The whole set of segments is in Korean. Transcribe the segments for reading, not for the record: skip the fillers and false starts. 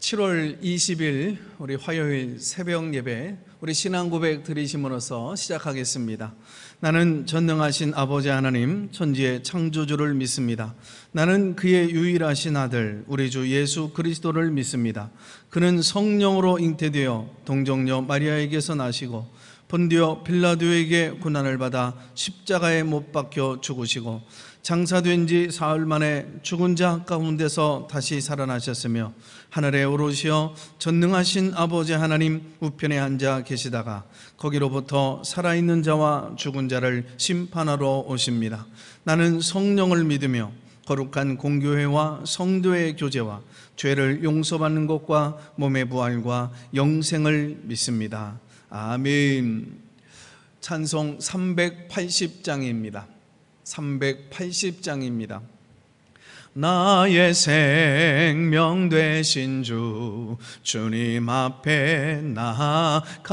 (7월 20일) 우리 화요일 새벽 예배, 우리 신앙 고백 드리심으로써 시작하겠습니다. 나는 전능하신 아버지 하나님, 천지의 창조주를 믿습니다. 나는 그의 유일하신 아들 우리 주 예수 그리스도를 믿습니다. 그는 성령으로 잉태되어 동정녀 마리아에게서 나시고 본디오 빌라도에게 고난을 받아 십자가에 못 박혀 죽으시고 장사된 지 사흘 만에 죽은 자 가운데서 다시 살아나셨으며 하늘에 오르시어 전능하신 아버지 하나님 우편에 앉아 계시다가 거기로부터 살아있는 자와 죽은 자를 심판하러 오십니다. 나는 성령을 믿으며 거룩한 공교회와 성도의 교제와 죄를 용서받는 것과 몸의 부활과 영생을 믿습니다. 아멘. 찬송 380장입니다. 380장입니다. 나의 생명 되신 주 주님 앞에 나아갑니다.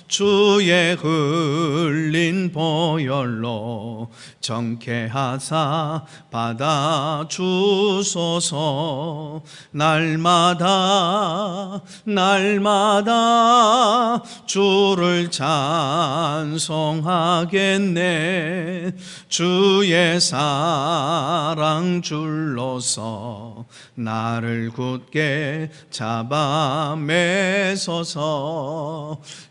주의 흘린 보혈로 정케하사 받아주소서. 날마다 주를 찬송하겠네. 주의 사랑 줄로서 나를 굳게 잡아 매소서.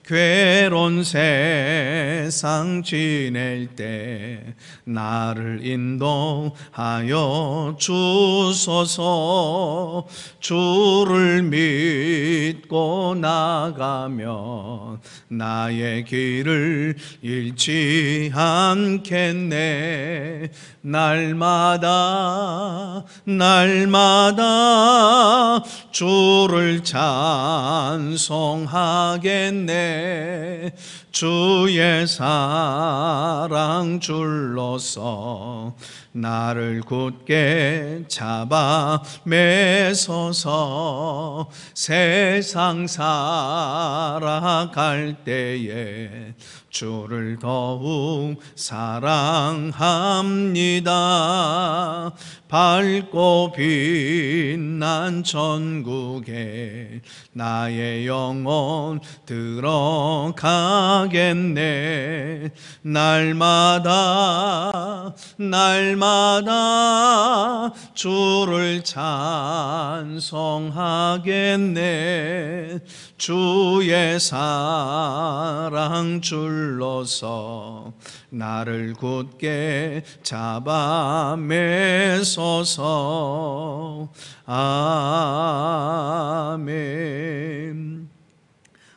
괴로운 세상 지낼 때 나를 인도하여 주소서. 주를 믿고 나가면 나의 길을 잃지 않겠네. 날마다 주를 찬송하겠네. 주의 사랑 줄로서 나를 굳게 잡아 매소서. 세상 살아갈 때에 주를 더욱 사랑합니다. 밝고 빛난 천국에 나의 영혼 들어가겠네. 날마다 주를 찬송하겠네. 주의 사랑 줄로서 나를 굳게 잡아 매소서. 아멘.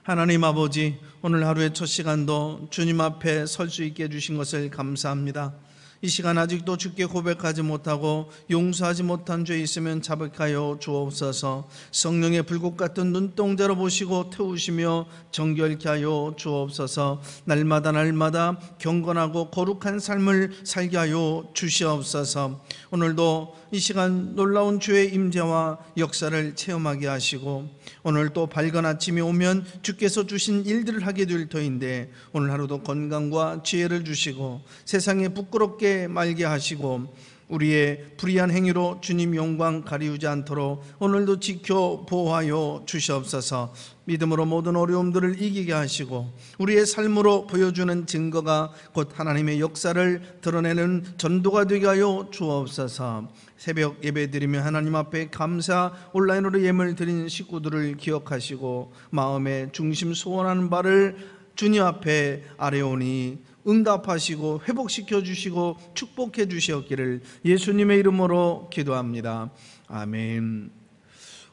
하나님 아버지, 오늘 하루의 첫 시간도 주님 앞에 설 수 있게 해주신 것을 감사합니다. 이 시간 아직도 주께 고백하지 못하고 용서하지 못한 죄 있으면 자백하여 주옵소서. 성령의 불꽃 같은 눈동자로 보시고 태우시며 정결케 하여 주옵소서. 날마다 경건하고 거룩한 삶을 살게 하여 주시옵소서. 오늘도 이 시간 놀라운 주의 임재와 역사를 체험하게 하시고, 오늘 또 밝은 아침이 오면 주께서 주신 일들을 하게 될 터인데 오늘 하루도 건강과 지혜를 주시고 세상에 부끄럽게 말게 하시고 우리의 불의한 행위로 주님 영광 가리우지 않도록 오늘도 지켜 보호하여 주시옵소서. 믿음으로 모든 어려움들을 이기게 하시고 우리의 삶으로 보여주는 증거가 곧 하나님의 역사를 드러내는 전도가 되게 하여 주옵소서. 새벽 예배드리며 하나님 앞에 감사 온라인으로 예물 드린 식구들을 기억하시고 마음의 중심 소원하는 바를 주님 앞에 아뢰오니 응답하시고 회복시켜 주시고 축복해 주시옵기를 예수님의 이름으로 기도합니다. 아멘.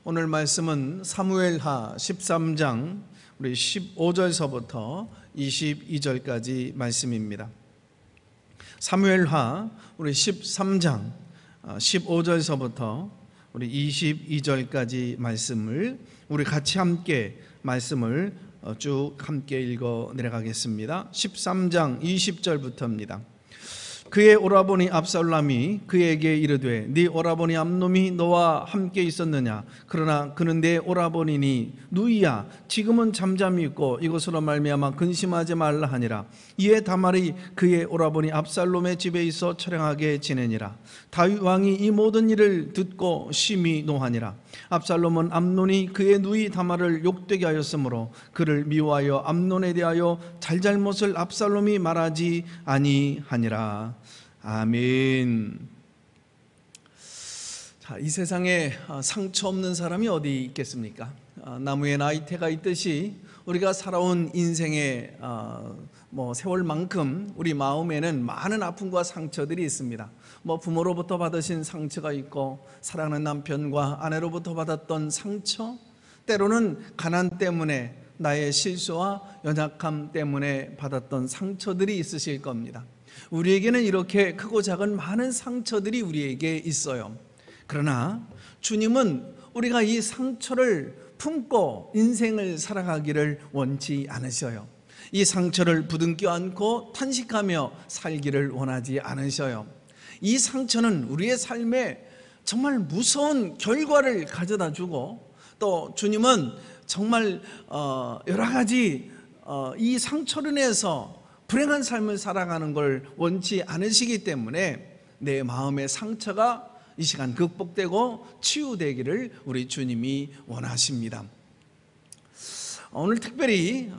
오늘 말씀은 사무엘하 13장 우리 15절서부터 22절까지 말씀입니다. 사무엘하 우리 13장 15절서부터 우리 22절까지 말씀을 우리 같이 함께 말씀을 쭉 함께 읽어 내려가겠습니다. 13장 20절부터입니다. 그의 오라버니 압살롬이 그에게 이르되 네 오라버니 암놈이 너와 함께 있었느냐? 그러나 그는 내 오라버니니 누이야 지금은 잠잠히 있고 이것으로 말미암아 근심하지 말라 하니라. 이에 다말이 그의 오라버니 압살롬의 집에 있어 처량하게 지내니라. 다윗 왕이 이 모든 일을 듣고 심히 노하니라. 압살롬은 암논이 그의 누이 다말을 욕되게 하였으므로 그를 미워하여 암논에 대하여 잘잘못을 압살롬이 말하지 아니하니라. 아멘. 자, 이 세상에 상처 없는 사람이 어디 있겠습니까? 나무에 나이테가 있듯이 우리가 살아온 인생의 세월만큼 우리 마음에는 많은 아픔과 상처들이 있습니다. 부모로부터 받으신 상처가 있고 사랑하는 남편과 아내로부터 받았던 상처, 때로는 가난 때문에 나의 실수와 연약함 때문에 받았던 상처들이 있으실 겁니다. 우리에게는 이렇게 크고 작은 많은 상처들이 우리에게 있어요. 그러나 주님은 우리가 이 상처를 품고 인생을 살아가기를 원치 않으셔요. 이 상처를 부둥켜 안고 탄식하며 살기를 원하지 않으셔요. 이 상처는 우리의 삶에 정말 무서운 결과를 가져다 주고 또 주님은 정말 여러 가지 이 상처로 인해서 불행한 삶을 살아가는 걸 원치 않으시기 때문에 내 마음의 상처가 이 시간 극복되고 치유되기를 우리 주님이 원하십니다. 오늘 특별히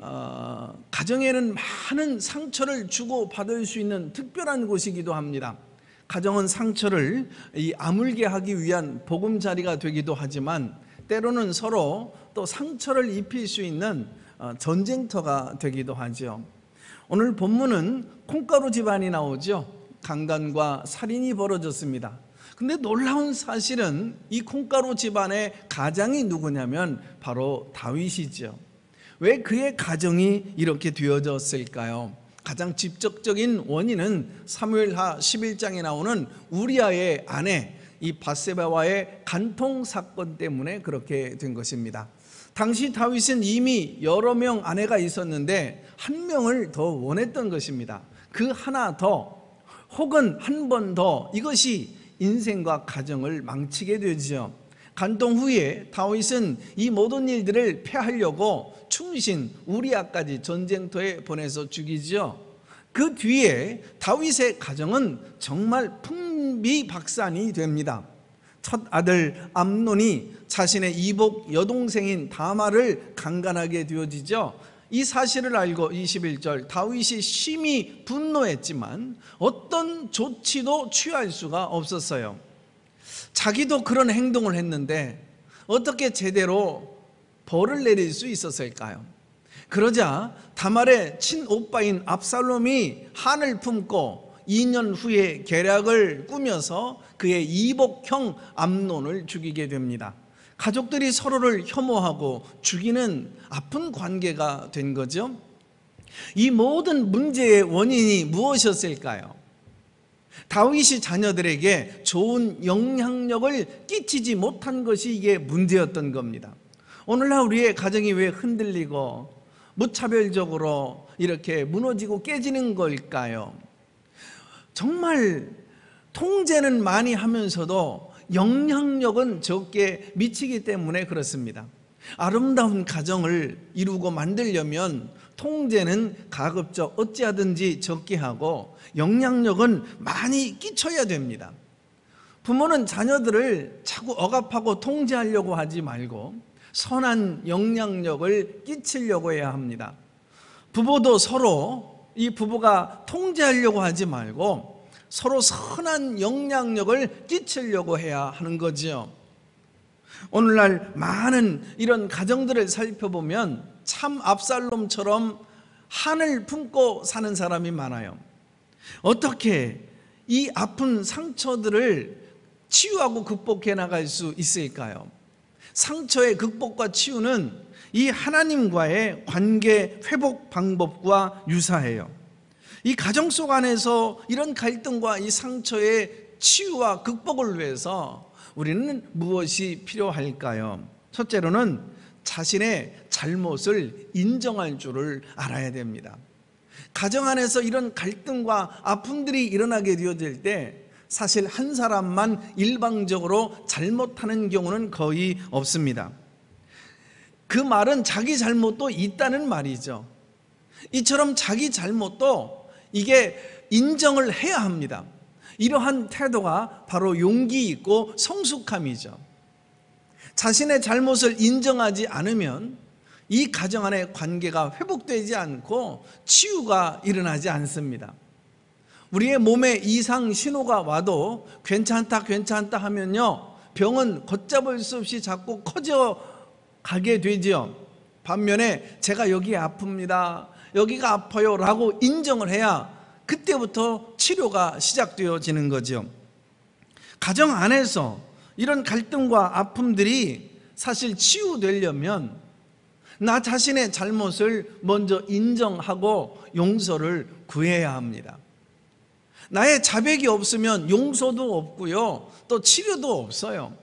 가정에는 많은 상처를 주고 받을 수 있는 특별한 곳이기도 합니다. 가정은 상처를 아물게 하기 위한 보금자리가 되기도 하지만 때로는 서로 또 상처를 입힐 수 있는 전쟁터가 되기도 하죠. 오늘 본문은 콩가루 집안이 나오죠. 강간과 살인이 벌어졌습니다. 근데 놀라운 사실은 이 콩가루 집안의 가장이 누구냐면 바로 다윗이죠. 왜 그의 가정이 이렇게 되어졌을까요? 가장 직접적인 원인은 사무엘하 11장에 나오는 우리아의 아내 이 밧세바와의 간통 사건 때문에 그렇게 된 것입니다. 당시 다윗은 이미 여러 명 아내가 있었는데 한 명을 더 원했던 것입니다. 그 하나 더 혹은 한 번 더, 이것이 인생과 가정을 망치게 되죠. 간통 후에 다윗은 이 모든 일들을 패하려고 충신 우리아까지 전쟁터에 보내서 죽이죠. 그 뒤에 다윗의 가정은 정말 풍비박산이 됩니다. 첫 아들 암논이 자신의 이복 여동생인 다말을 강간하게 되어지죠. 이 사실을 알고 21절 다윗이 심히 분노했지만 어떤 조치도 취할 수가 없었어요. 자기도 그런 행동을 했는데 어떻게 제대로 벌을 내릴 수 있었을까요? 그러자 다말의 친오빠인 압살롬이 한을 품고 2년 후에 계략을 꾸며서 그의 이복형 암논을 죽이게 됩니다. 가족들이 서로를 혐오하고 죽이는 아픈 관계가 된 거죠. 이 모든 문제의 원인이 무엇이었을까요? 다윗이 자녀들에게 좋은 영향력을 끼치지 못한 것이 이게 문제였던 겁니다. 오늘날 우리의 가정이 왜 흔들리고 무차별적으로 이렇게 무너지고 깨지는 걸까요? 정말 통제는 많이 하면서도 영향력은 적게 미치기 때문에 그렇습니다. 아름다운 가정을 이루고 만들려면 통제는 가급적 어찌하든지 적게 하고 영향력은 많이 끼쳐야 됩니다. 부모는 자녀들을 자꾸 억압하고 통제하려고 하지 말고 선한 영향력을 끼치려고 해야 합니다. 부부도 서로 이 부부가 통제하려고 하지 말고 서로 선한 영향력을 끼치려고 해야 하는 거지요. 오늘날 많은 이런 가정들을 살펴보면 참 압살롬처럼 한을 품고 사는 사람이 많아요. 어떻게 이 아픈 상처들을 치유하고 극복해 나갈 수 있을까요? 상처의 극복과 치유는 이 하나님과의 관계 회복 방법과 유사해요. 이 가정 속 안에서 이런 갈등과 이 상처의 치유와 극복을 위해서 우리는 무엇이 필요할까요? 첫째로는 자신의 잘못을 인정할 줄을 알아야 됩니다. 가정 안에서 이런 갈등과 아픔들이 일어나게 되어질 때 사실 한 사람만 일방적으로 잘못하는 경우는 거의 없습니다. 그 말은 자기 잘못도 있다는 말이죠. 이처럼 자기 잘못도 이게 인정을 해야 합니다. 이러한 태도가 바로 용기 있고 성숙함이죠. 자신의 잘못을 인정하지 않으면 이 가정 안의 관계가 회복되지 않고 치유가 일어나지 않습니다. 우리의 몸에 이상 신호가 와도 괜찮다 하면요, 병은 걷잡을 수 없이 자꾸 커져 가게 되죠. 반면에 제가 여기 아픕니다, 여기가 아파요 라고 인정을 해야 그때부터 치료가 시작되어지는 거죠. 가정 안에서 이런 갈등과 아픔들이 사실 치유되려면 나 자신의 잘못을 먼저 인정하고 용서를 구해야 합니다. 나의 자백이 없으면 용서도 없고요, 또 치료도 없어요.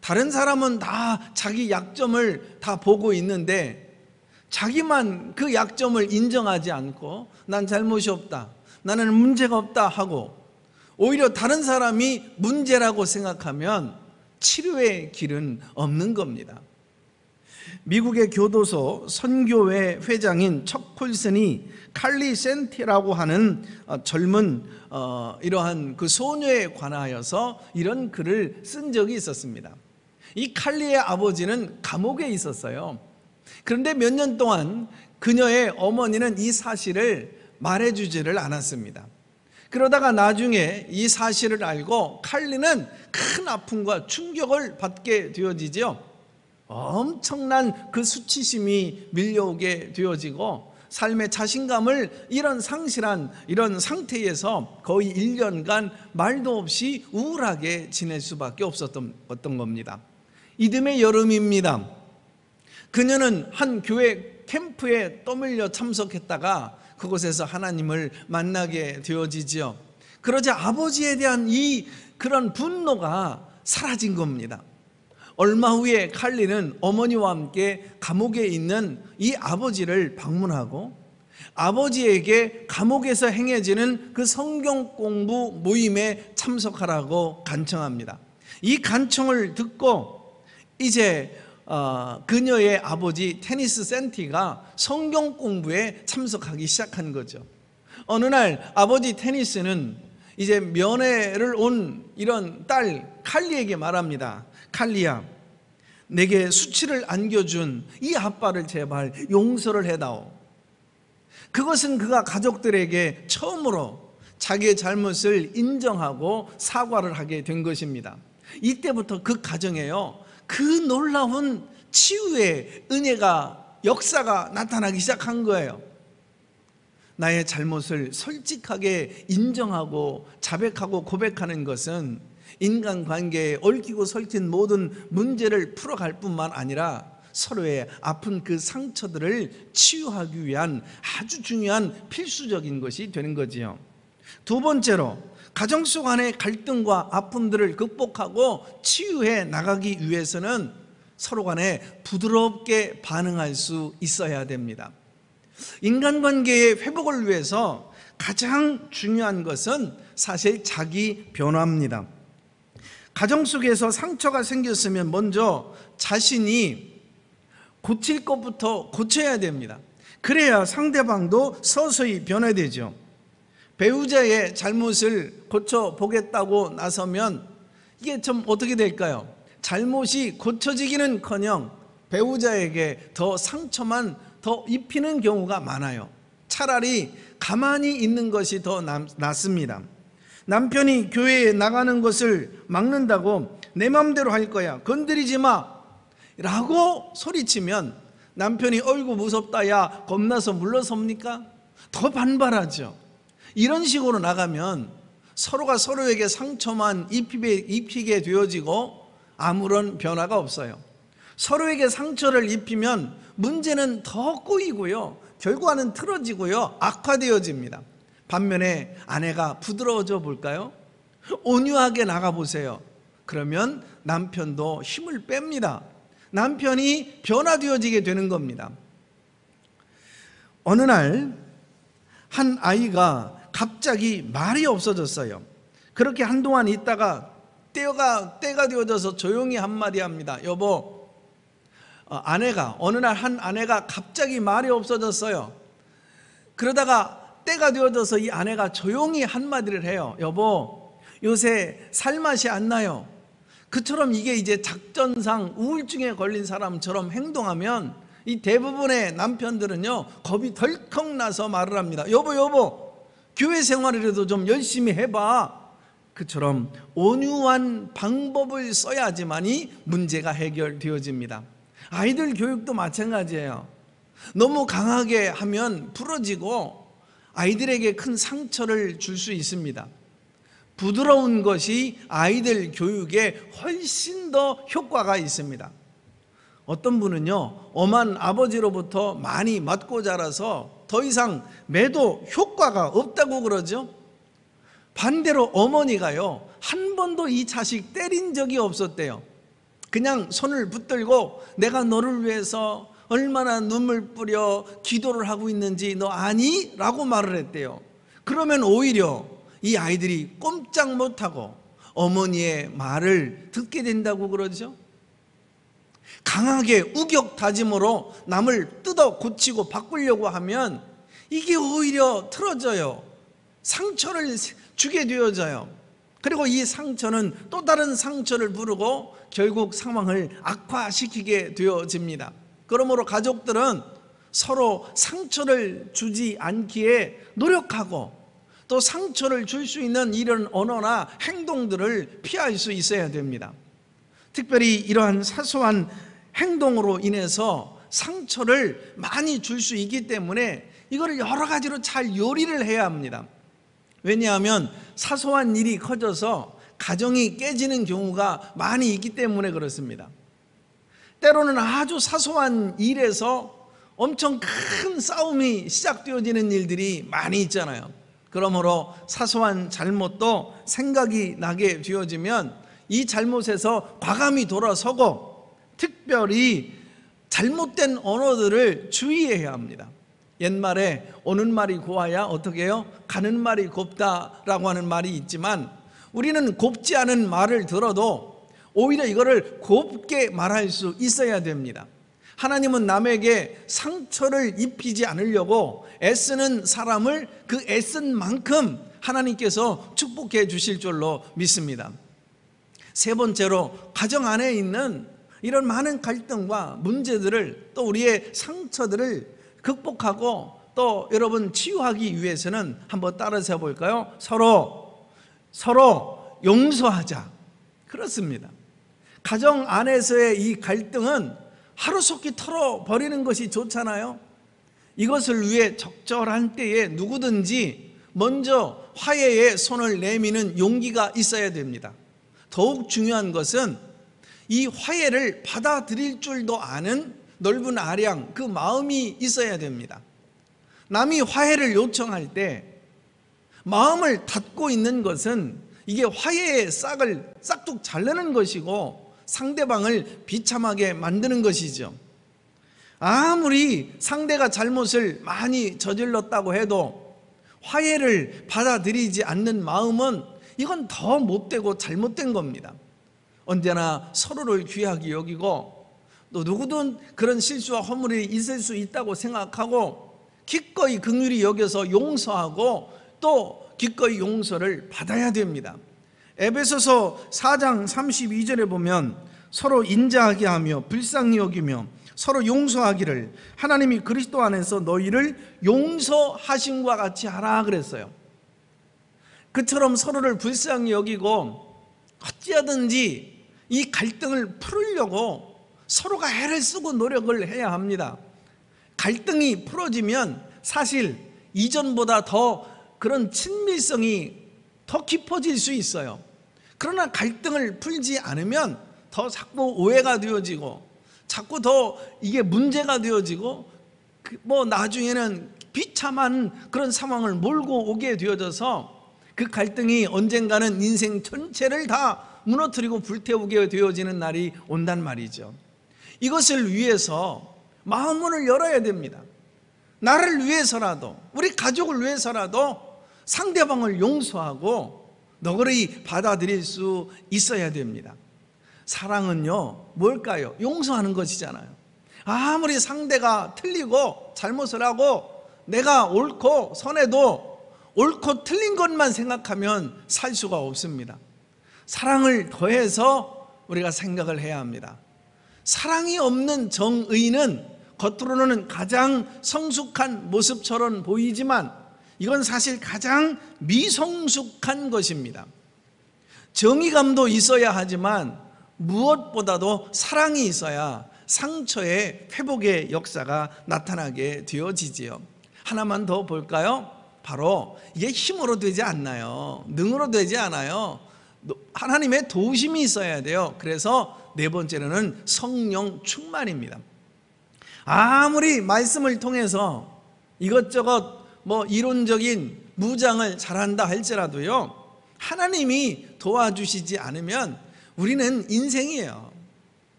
다른 사람은 다 자기 약점을 다 보고 있는데 자기만 그 약점을 인정하지 않고 난 잘못이 없다, 나는 문제가 없다 하고 오히려 다른 사람이 문제라고 생각하면 치료의 길은 없는 겁니다. 미국의 교도소 선교회 회장인 척 콜슨이 칼리 센티라고 하는 젊은 이러한 그 소녀에 관하여서 이런 글을 쓴 적이 있었습니다. 이 칼리의 아버지는 감옥에 있었어요. 그런데 몇 년 동안 그녀의 어머니는 이 사실을 말해주지를 않았습니다. 그러다가 나중에 이 사실을 알고 칼리는 큰 아픔과 충격을 받게 되어지죠. 엄청난 그 수치심이 밀려오게 되어지고 삶의 자신감을 이런 상실한 이런 상태에서 거의 1년간 말도 없이 우울하게 지낼 수밖에 없었던 겁니다. 이듬해 여름입니다. 그녀는 한 교회 캠프에 떠밀려 참석했다가 그곳에서 하나님을 만나게 되어지죠. 그러자 아버지에 대한 그런 분노가 사라진 겁니다. 얼마 후에 칼리는 어머니와 함께 감옥에 있는 이 아버지를 방문하고 아버지에게 감옥에서 행해지는 그 성경 공부 모임에 참석하라고 간청합니다. 이 간청을 듣고 이제 그녀의 아버지 테니스 센티가 성경 공부에 참석하기 시작한 거죠. 어느 날 아버지 테니스는 이제 면회를 온 이런 딸 칼리에게 말합니다. 칼리야, 내게 수치를 안겨준 이 아빠를 제발 용서를 해다오. 그것은 그가 가족들에게 처음으로 자기의 잘못을 인정하고 사과를 하게 된 것입니다. 이때부터 그 가정에요, 그 놀라운 치유의 은혜가 역사가 나타나기 시작한 거예요. 나의 잘못을 솔직하게 인정하고 자백하고 고백하는 것은 인간관계에 얽히고 설킨 모든 문제를 풀어갈 뿐만 아니라 서로의 아픈 그 상처들을 치유하기 위한 아주 중요한 필수적인 것이 되는 거지요. 두 번째로 가정 속 안의 갈등과 아픔들을 극복하고 치유해 나가기 위해서는 서로 간에 부드럽게 반응할 수 있어야 됩니다. 인간관계의 회복을 위해서 가장 중요한 것은 사실 자기 변화입니다. 가정 속에서 상처가 생겼으면 먼저 자신이 고칠 것부터 고쳐야 됩니다. 그래야 상대방도 서서히 변화되죠. 배우자의 잘못을 고쳐보겠다고 나서면 이게 좀 어떻게 될까요? 잘못이 고쳐지기는커녕 배우자에게 더 상처만 더 입히는 경우가 많아요. 차라리 가만히 있는 것이 더 낫습니다. 남편이 교회에 나가는 것을 막는다고 내 맘대로 할 거야, 건드리지 마 라고 소리치면 남편이 어이구 무섭다, 야 겁나서 물러섭니까? 더 반발하죠. 이런 식으로 나가면 서로가 서로에게 상처만 입히게 되어지고 아무런 변화가 없어요. 서로에게 상처를 입히면 문제는 더 꼬이고요, 결과는 틀어지고요, 악화되어집니다. 반면에 아내가 부드러워져 볼까요? 온유하게 나가보세요. 그러면 남편도 힘을 뺍니다. 남편이 변화되어지게 되는 겁니다. 어느 날 한 아이가 갑자기 말이 없어졌어요. 그렇게 한동안 있다가 때가 되어져서 조용히 한마디 합니다. 여보, 어느 날 한 아내가 갑자기 말이 없어졌어요. 그러다가 때가 되어져서 이 아내가 조용히 한마디를 해요. 여보, 요새 살맛이 안 나요. 그처럼 이게 이제 작전상 우울증에 걸린 사람처럼 행동하면 이 대부분의 남편들은요, 겁이 덜컥 나서 말을 합니다. 여보, 교회 생활이라도 좀 열심히 해봐. 그처럼 온유한 방법을 써야지만이 문제가 해결되어집니다. 아이들 교육도 마찬가지예요. 너무 강하게 하면 부러지고 아이들에게 큰 상처를 줄 수 있습니다. 부드러운 것이 아이들 교육에 훨씬 더 효과가 있습니다. 어떤 분은요, 엄한 아버지로부터 많이 맞고 자라서 더 이상 매도 효과가 없다고 그러죠. 반대로 어머니가요, 한 번도 이 자식 때린 적이 없었대요. 그냥 손을 붙들고 내가 너를 위해서 얼마나 눈물 뿌려 기도를 하고 있는지 너 아니? 라고 말을 했대요. 그러면 오히려 이 아이들이 꼼짝 못하고 어머니의 말을 듣게 된다고 그러죠. 강하게 우격다짐으로 남을 뜯어 고치고 바꾸려고 하면 이게 오히려 틀어져요. 상처를 주게 되어져요. 그리고 이 상처는 또 다른 상처를 부르고 결국 상황을 악화시키게 되어집니다. 그러므로 가족들은 서로 상처를 주지 않기에 노력하고 또 상처를 줄 수 있는 이런 언어나 행동들을 피할 수 있어야 됩니다. 특별히 이러한 사소한 행동으로 인해서 상처를 많이 줄 수 있기 때문에 이거를 여러 가지로 잘 요리를 해야 합니다. 왜냐하면 사소한 일이 커져서 가정이 깨지는 경우가 많이 있기 때문에 그렇습니다. 때로는 아주 사소한 일에서 엄청 큰 싸움이 시작되어지는 일들이 많이 있잖아요. 그러므로 사소한 잘못도 생각이 나게 되어지면 이 잘못에서 과감히 돌아서고 특별히 잘못된 언어들을 주의해야 합니다. 옛말에 오는 말이 고와야 어떻게 해요? 가는 말이 곱다라고 하는 말이 있지만 우리는 곱지 않은 말을 들어도 오히려 이거를 곱게 말할 수 있어야 됩니다. 하나님은 남에게 상처를 입히지 않으려고 애쓰는 사람을 그 애쓴 만큼 하나님께서 축복해 주실 줄로 믿습니다. 세 번째로, 가정 안에 있는 이런 많은 갈등과 문제들을 또 우리의 상처들을 극복하고 또 여러분 치유하기 위해서는 한번 따라서 해볼까요? 서로 용서하자. 그렇습니다. 가정 안에서의 이 갈등은 하루속히 털어버리는 것이 좋잖아요. 이것을 위해 적절한 때에 누구든지 먼저 화해의 손을 내미는 용기가 있어야 됩니다. 더욱 중요한 것은 이 화해를 받아들일 줄도 아는 넓은 아량, 그 마음이 있어야 됩니다. 남이 화해를 요청할 때 마음을 닫고 있는 것은 이게 화해의 싹을 싹둑 자르는 것이고 상대방을 비참하게 만드는 것이죠. 아무리 상대가 잘못을 많이 저질렀다고 해도 화해를 받아들이지 않는 마음은 이건 더 못되고 잘못된 겁니다. 언제나 서로를 귀하게 여기고 또 누구든 그런 실수와 허물이 있을 수 있다고 생각하고 기꺼이 긍휼히 여겨서 용서하고 또 기꺼이 용서를 받아야 됩니다. 에베소서 4장 32절에 보면 서로 인자하게 하며 불쌍히 여기며 서로 용서하기를 하나님이 그리스도 안에서 너희를 용서하심과 같이 하라 그랬어요. 그처럼 서로를 불쌍히 여기고 어찌하든지 이 갈등을 풀으려고 서로가 애를 쓰고 노력을 해야 합니다. 갈등이 풀어지면 사실 이전보다 더 그런 친밀성이 더 깊어질 수 있어요. 그러나 갈등을 풀지 않으면 더 자꾸 오해가 되어지고 자꾸 더 이게 문제가 되어지고 나중에는 비참한 그런 상황을 몰고 오게 되어져서 그 갈등이 언젠가는 인생 전체를 다 무너뜨리고 불태우게 되어지는 날이 온단 말이죠. 이것을 위해서 마음문을 열어야 됩니다. 나를 위해서라도, 우리 가족을 위해서라도 상대방을 용서하고 너그러이 받아들일 수 있어야 됩니다. 사랑은요, 뭘까요? 용서하는 것이잖아요. 아무리 상대가 틀리고 잘못을 하고 내가 옳고 선해도 옳고 틀린 것만 생각하면 살 수가 없습니다. 사랑을 더해서 우리가 생각을 해야 합니다. 사랑이 없는 정의는 겉으로는 가장 성숙한 모습처럼 보이지만 이건 사실 가장 미성숙한 것입니다. 정의감도 있어야 하지만 무엇보다도 사랑이 있어야 상처의 회복의 역사가 나타나게 되어지지요. 하나만 더 볼까요? 바로 이게 힘으로 되지 않나요? 능으로 되지 않아요. 하나님의 도우심이 있어야 돼요. 그래서 네 번째로는 성령 충만입니다. 아무리 말씀을 통해서 이것저것 이론적인 무장을 잘한다 할지라도요, 하나님이 도와주시지 않으면 우리는 인생이에요.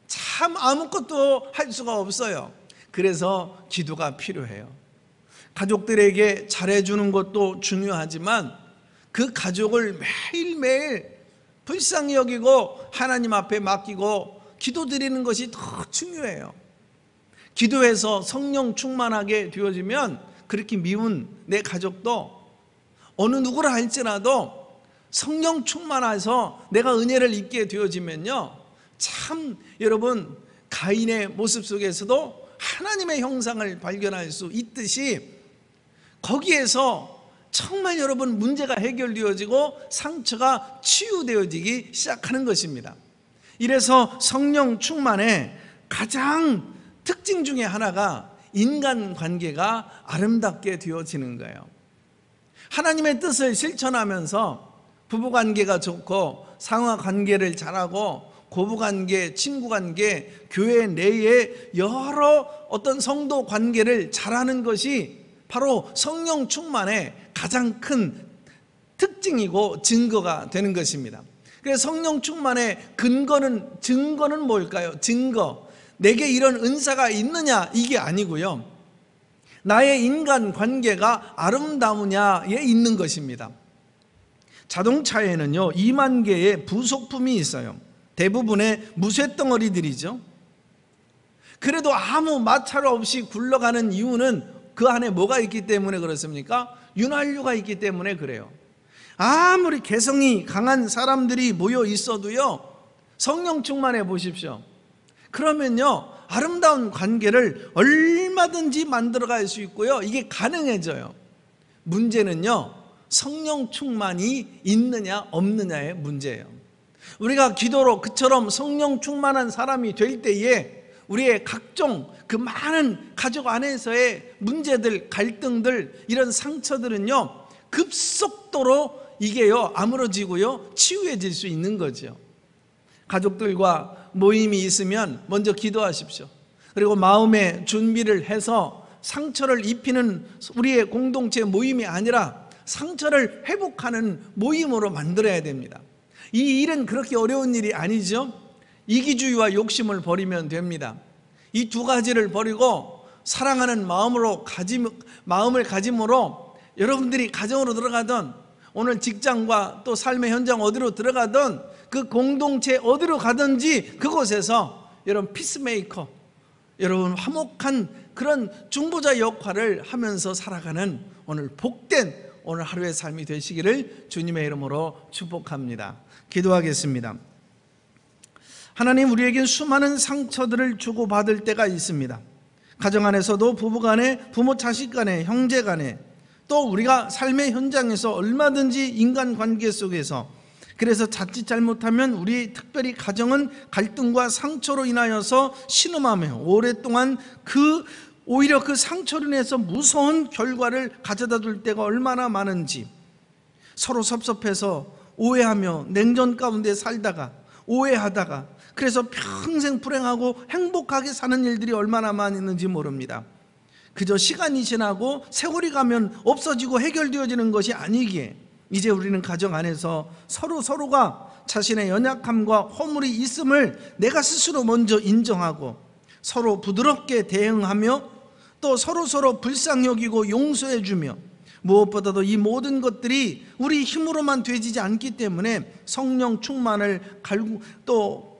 참 아무것도 할 수가 없어요. 그래서 기도가 필요해요. 가족들에게 잘해주는 것도 중요하지만 그 가족을 매일매일 불쌍히 여기고 하나님 앞에 맡기고 기도드리는 것이 더 중요해요. 기도해서 성령 충만하게 되어지면 그렇게 미운 내 가족도 어느 누구라 할지라도 성령 충만해서 내가 은혜를 입게 되어지면요, 참 여러분 가인의 모습 속에서도 하나님의 형상을 발견할 수 있듯이 거기에서 정말 여러분 문제가 해결되어지고 상처가 치유되어지기 시작하는 것입니다. 이래서 성령 충만의 가장 특징 중에 하나가 인간관계가 아름답게 되어지는 거예요. 하나님의 뜻을 실천하면서 부부관계가 좋고 상하관계를 잘하고 고부관계, 친구관계, 교회 내에 여러 어떤 성도 관계를 잘하는 것이 바로 성령 충만의 가장 큰 특징이고 증거가 되는 것입니다. 그래서 성령 충만의 증거는 뭘까요? 증거. 내게 이런 은사가 있느냐 이게 아니고요, 나의 인간관계가 아름다우냐에 있는 것입니다. 자동차에는요 2만 개의 부속품이 있어요. 대부분의 무쇠덩어리들이죠. 그래도 아무 마찰 없이 굴러가는 이유는 그 안에 뭐가 있기 때문에 그렇습니까? 윤활유가 있기 때문에 그래요. 아무리 개성이 강한 사람들이 모여 있어도요, 성령 충만해 보십시오. 그러면요 아름다운 관계를 얼마든지 만들어갈 수 있고요, 이게 가능해져요. 문제는요 성령 충만이 있느냐 없느냐의 문제예요. 우리가 기도로 그처럼 성령 충만한 사람이 될 때에 우리의 각종 그 많은 가족 안에서의 문제들, 갈등들, 이런 상처들은요 급속도로 이게요 아물어지고요 치유해질 수 있는 거죠. 가족들과 모임이 있으면 먼저 기도하십시오. 그리고 마음의 준비를 해서 상처를 입히는 우리의 공동체 모임이 아니라 상처를 회복하는 모임으로 만들어야 됩니다. 이 일은 그렇게 어려운 일이 아니죠. 이기주의와 욕심을 버리면 됩니다. 이 두 가지를 버리고 사랑하는 마음을 가짐으로 여러분들이 가정으로 들어가든 오늘 직장과 또 삶의 현장 어디로 들어가든 그 공동체 어디로 가든지 그곳에서 여러분 피스메이커, 여러분 화목한 그런 중보자 역할을 하면서 살아가는 오늘 복된 오늘 하루의 삶이 되시기를 주님의 이름으로 축복합니다. 기도하겠습니다. 하나님, 우리에게 수많은 상처들을 주고받을 때가 있습니다. 가정 안에서도 부부 간에, 부모 자식 간에, 형제 간에, 또 우리가 삶의 현장에서 얼마든지 인간관계 속에서, 그래서 자칫 잘못하면 우리 특별히 가정은 갈등과 상처로 인하여서 신음하며 오랫동안 오히려 그 상처로 인해서 무서운 결과를 가져다 줄 때가 얼마나 많은지, 서로 섭섭해서 오해하며 냉전 가운데 살다가 오해하다가 그래서 평생 불행하고 행복하게 사는 일들이 얼마나 많이 있는지 모릅니다. 그저 시간이 지나고 세월이 가면 없어지고 해결되어지는 것이 아니기에 이제 우리는 가정 안에서 서로가 자신의 연약함과 허물이 있음을 내가 스스로 먼저 인정하고 서로 부드럽게 대응하며 또 서로 불쌍히 여기고 용서해주며, 무엇보다도 이 모든 것들이 우리 힘으로만 되지 않기 때문에 성령 충만을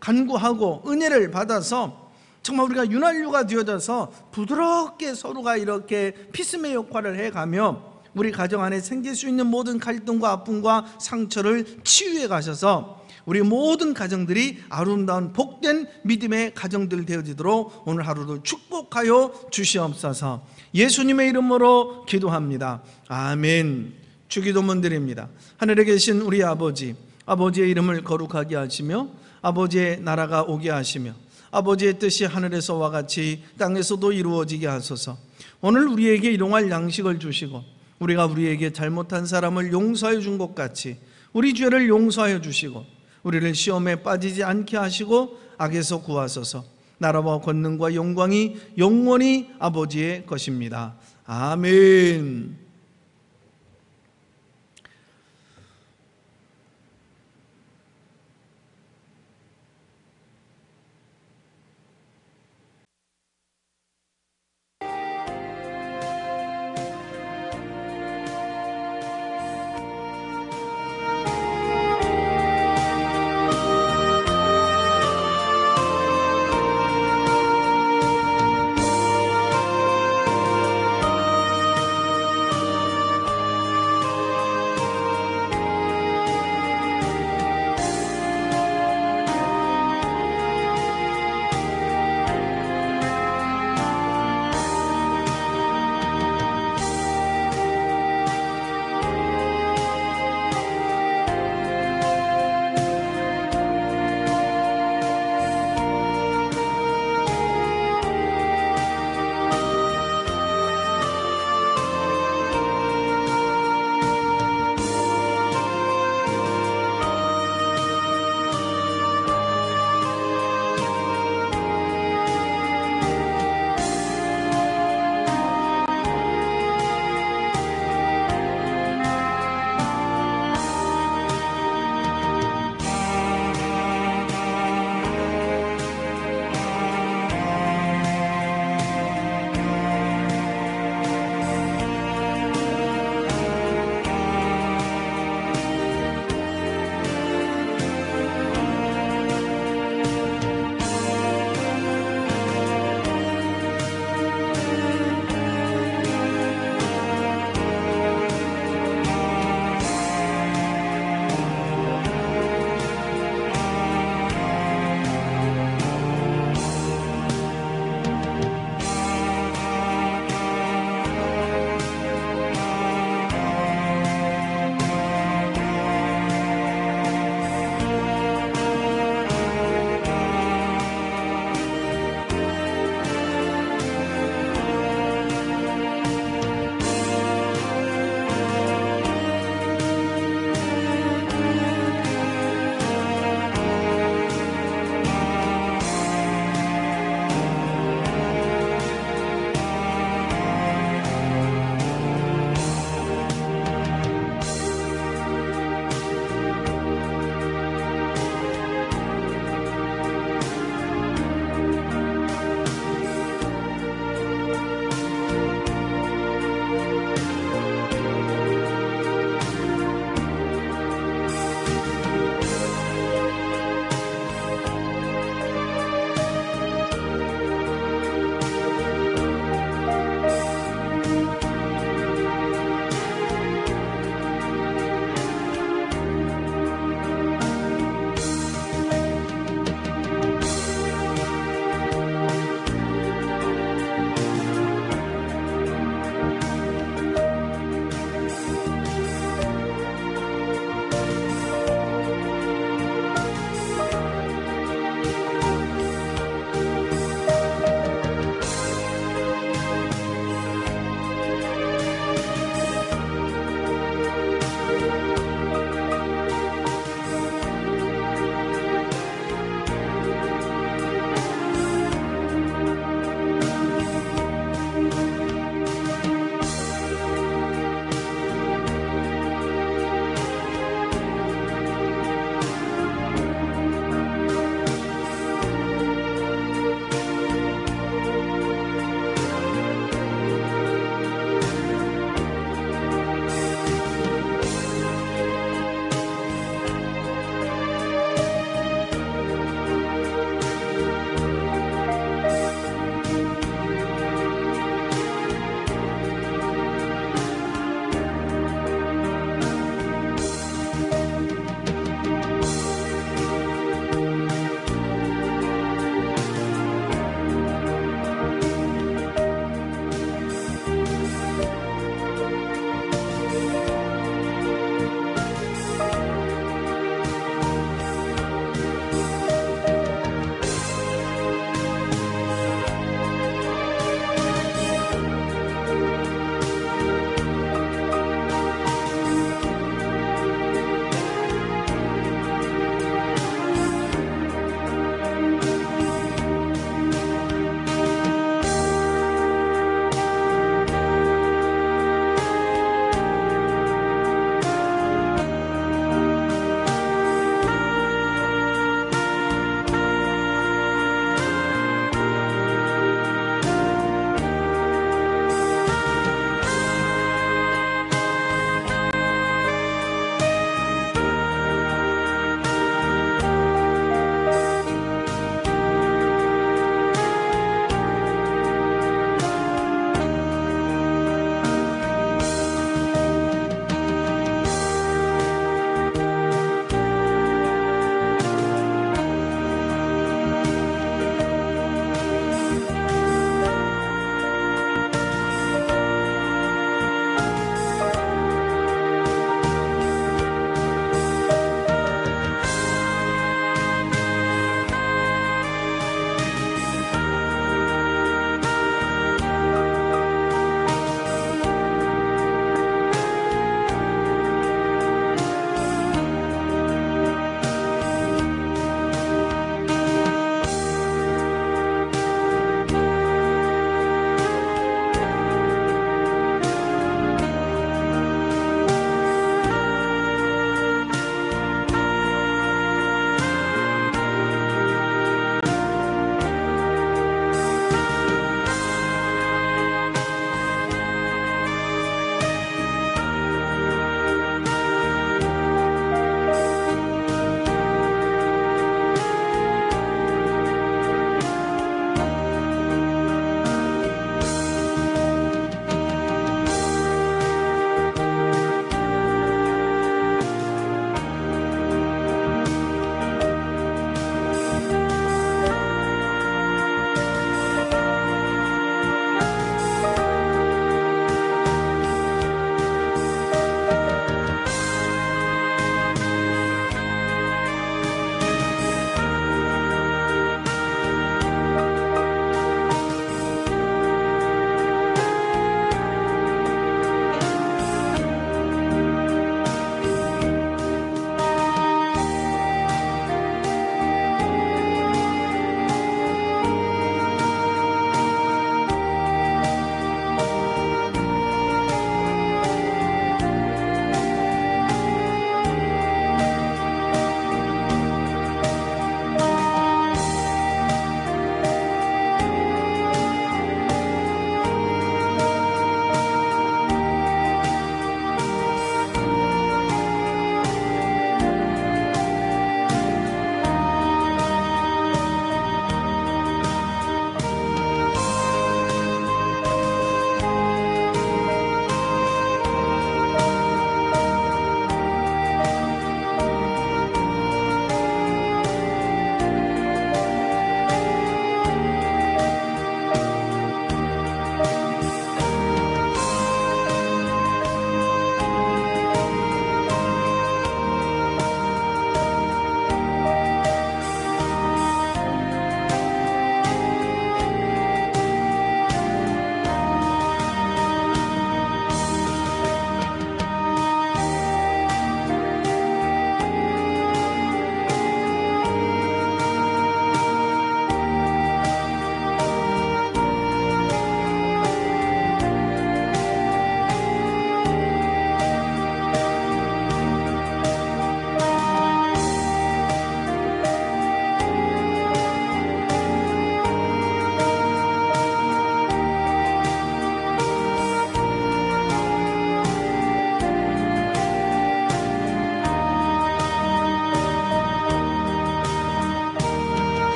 간구하고 은혜를 받아서 정말 우리가 윤활유가 되어져서 부드럽게 서로가 이렇게 피스메 역할을 해가며 우리 가정 안에 생길 수 있는 모든 갈등과 아픔과 상처를 치유해 가셔서 우리 모든 가정들이 아름다운 복된 믿음의 가정들 되어지도록 오늘 하루도 축복하여 주시옵소서. 예수님의 이름으로 기도합니다. 아멘. 주기도문 드립니다. 하늘에 계신 우리 아버지, 아버지의 이름을 거룩하게 하시며 아버지의 나라가 오게 하시며 아버지의 뜻이 하늘에서와 같이 땅에서도 이루어지게 하소서. 오늘 우리에게 일용할 양식을 주시고 우리가 우리에게 잘못한 사람을 용서해 준 것 같이 우리 죄를 용서하여 주시고 우리를 시험에 빠지지 않게 하시고 악에서 구하소서. 나라와 권능과 영광이 영원히 아버지의 것입니다. 아멘.